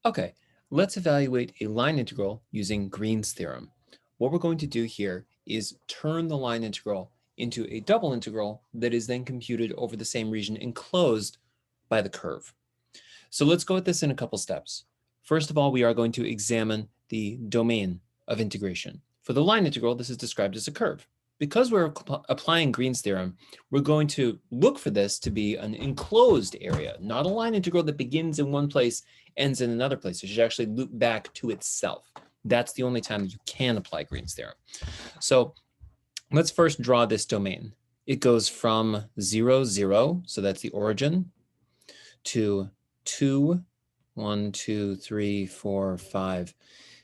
Okay, let's evaluate a line integral using Green's theorem. What we're going to do here is turn the line integral into a double integral that is then computed over the same region enclosed by the curve. So let's go at this in a couple steps. First of all, we are going to examine the domain of integration. For the line integral, this is described as a curve. Because we're applying Green's theorem, we're going to look for this to be an enclosed area, not a line integral that begins in one place, ends in another place. It should actually loop back to itself. That's the only time that you can apply Green's theorem. So let's first draw this domain. It goes from 0, 0, so that's the origin, to 2, 1, 2, 3, 4, 5,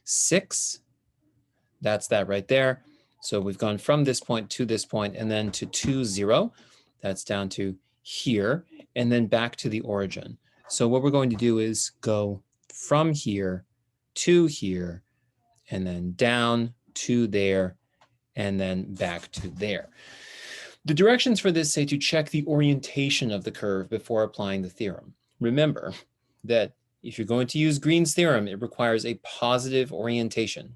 6. That's that right there. So we've gone from this point to this point, and then to 2, 0. That's down to here, and then back to the origin. So what we're going to do is go from here to here, and then down to there, and then back to there. The directions for this say to check the orientation of the curve before applying the theorem. Remember that if you're going to use Green's theorem, it requires a positive orientation.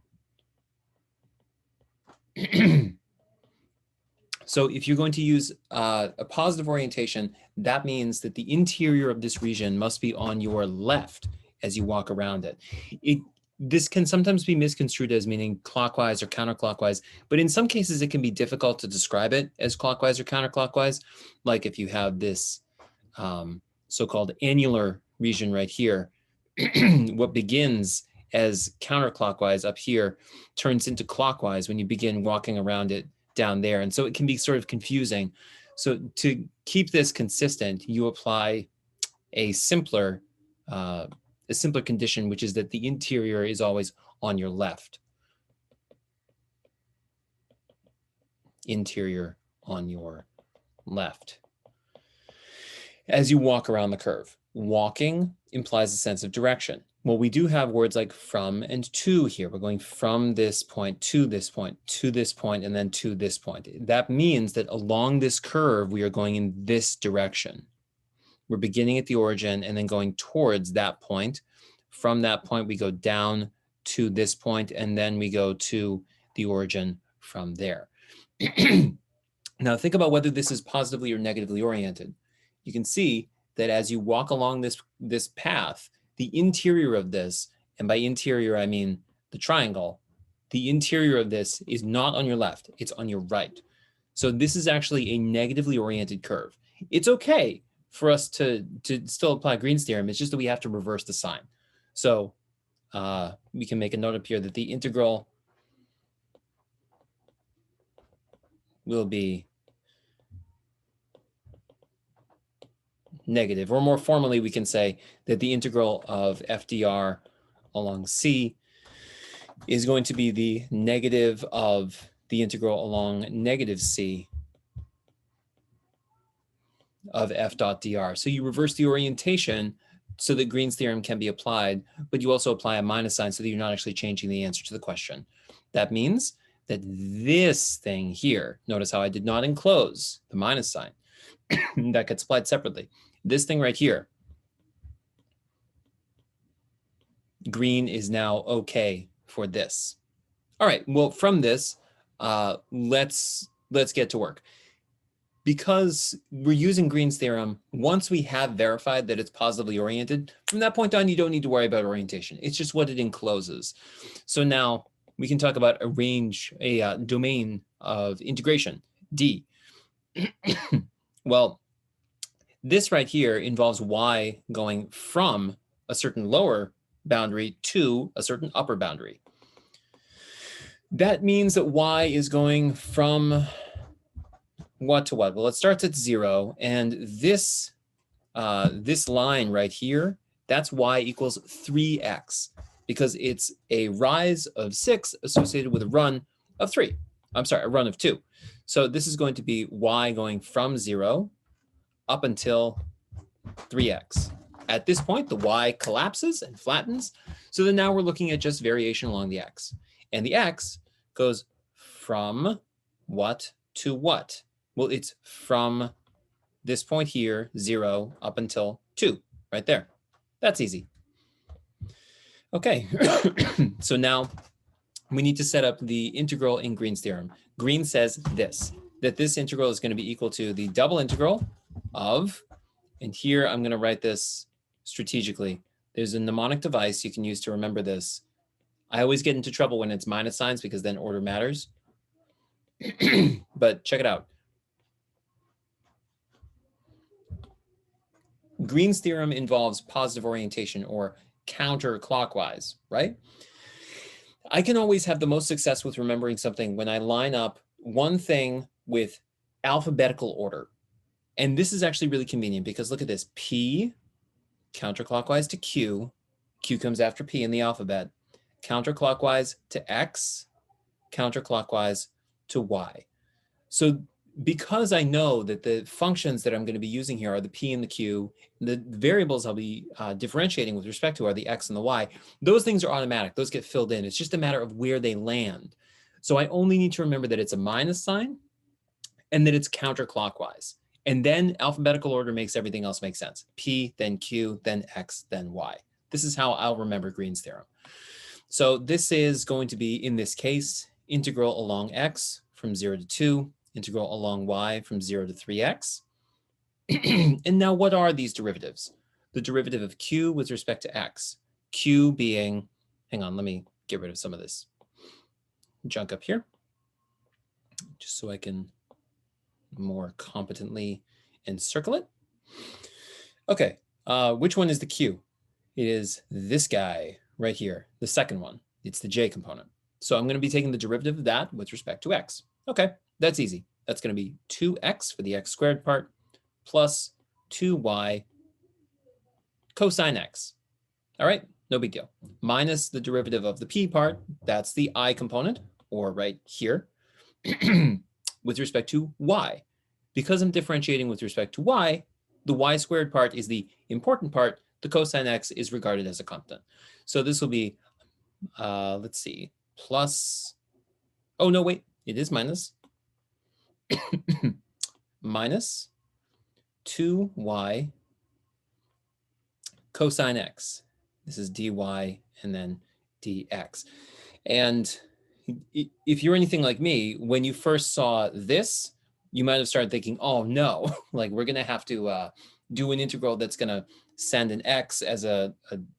So if you're going to use a positive orientation, that means that the interior of this region must be on your left as you walk around it. This can sometimes be misconstrued as meaning clockwise or counterclockwise, but in some cases it can be difficult to describe it as clockwise or counterclockwise. Like if you have this so-called annular region right here, what begins as counterclockwise up here turns into clockwise when you begin walking around it down there. And so it can be sort of confusing. So to keep this consistent, you apply a simpler condition, which is that the interior is always on your left. Interior on your left. As you walk around the curve, walking implies a sense of direction. Well, we do have words like from and to here. We're going from this point to this point, to this point, and then to this point. That means that along this curve, we are going in this direction. We're beginning at the origin and then going towards that point. From that point, we go down to this point, and then we go to the origin from there. Now, think about whether this is positively or negatively oriented. You can see that as you walk along this path, the interior of this, and by interior, I mean the triangle, the interior of this is not on your left, it's on your right. So this is actually a negatively oriented curve. It's okay for us to still apply Green's theorem, it's just that we have to reverse the sign. So we can make a note up here that the integral will be negative, or more formally, we can say that the integral of FDR along C is going to be the negative of the integral along negative C of F dot dr. So you reverse the orientation so that Green's theorem can be applied, but you also apply a minus sign so that you're not actually changing the answer to the question. That means that this thing here, notice how I did not enclose the minus sign, that gets applied separately. This thing right here, Green is now okay for this. All right, well, from this, let's get to work. Because we're using Green's theorem, once we have verified that it's positively oriented, from that point on, you don't need to worry about orientation. It's just what it encloses. So now we can talk about a domain of integration, D. Well, this right here involves y going from a certain lower boundary to a certain upper boundary. That means that y is going from what to what? Well, it starts at 0, and this line right here, that's y equals 3x, because it's a rise of 6 associated with a run of 3. I'm sorry, a run of 2. So this is going to be y going from 0 up until 3x. At this point, the y collapses and flattens. So then now we're looking at just variation along the x. And the x goes from what to what? Well, it's from this point here, 0, up until 2, right there. That's easy. Okay, so now we need to set up the integral in Green's theorem. Green says this, that this integral is going to be equal to the double integral of, and here I'm going to write this strategically. There's a mnemonic device you can use to remember this. I always get into trouble when it's minus signs because then order matters. But check it out. Green's theorem involves positive orientation or counterclockwise, right? I can always have the most success with remembering something when I line up one thing with alphabetical order. And this is actually really convenient because look at this. P, counterclockwise to Q. Q comes after P in the alphabet. Counterclockwise to X, counterclockwise to Y. So because I know that the functions that I'm going to be using here are the P and the Q, the variables I'll be differentiating with respect to are the X and the Y, those things are automatic. Those get filled in. It's just a matter of where they land. So I only need to remember that it's a minus sign and that it's counterclockwise. And then alphabetical order makes everything else make sense. P, then Q, then X, then Y. This is how I'll remember Green's theorem. So this is going to be, in this case, integral along X from 0 to 2, integral along Y from 0 to 3X. And now what are these derivatives? The derivative of Q with respect to X. Q being, hang on, let me get rid of some of this junk up here, just so I can more competently encircle it. Okay, which one is the Q? It is this guy right here, the second one. It's the J component. So I'm going to be taking the derivative of that with respect to X. Okay, that's easy. That's going to be 2X for the X squared part plus 2Y cosine X. All right, no big deal. Minus the derivative of the P part, that's the I component, or right here, with respect to Y. Because I'm differentiating with respect to Y, the Y squared part is the important part. The cosine X is regarded as a constant. So this will be, let's see, plus, oh no, wait, it is minus, minus 2Y cosine X. This is dy and then dx. And if you're anything like me, when you first saw this, you might have started thinking, oh no, like we're going to have to do an integral that's going to send an x as a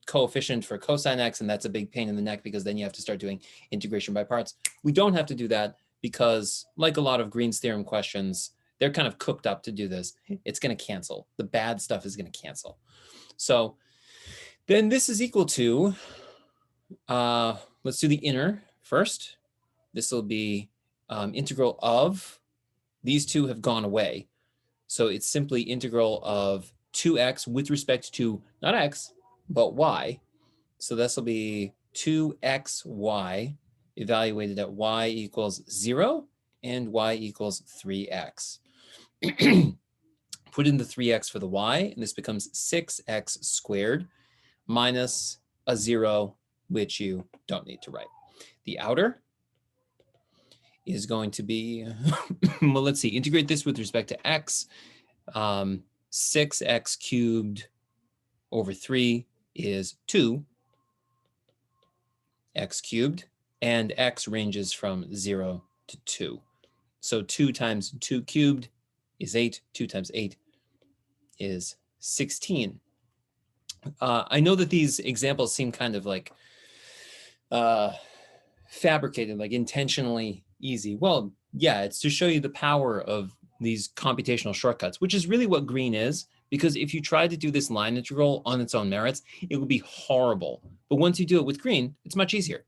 coefficient for cosine x, and that's a big pain in the neck because then you have to start doing integration by parts. We don't have to do that because, like a lot of Green's theorem questions, they're kind of cooked up to do this. It's going to cancel. The bad stuff is going to cancel. So then this is equal to, let's do the inner first. This will be integral of, these two have gone away. So it's simply integral of 2x with respect to not x, but y. So this will be 2xy evaluated at y equals 0 and y equals 3x. Put in the 3x for the y, and this becomes 6x squared minus a 0, which you don't need to write. The outer is going to be, well, let's see, integrate this with respect to x. 6x cubed over 3 is 2x cubed, and x ranges from 0 to 2. So 2 times 2 cubed is 8. 2 times 8 is 16. I know that these examples seem kind of like fabricated, like intentionally easy. Well, yeah, it's to show you the power of these computational shortcuts, which is really what Green is, because if you try to do this line integral on its own merits, it would be horrible. But once you do it with Green, it's much easier.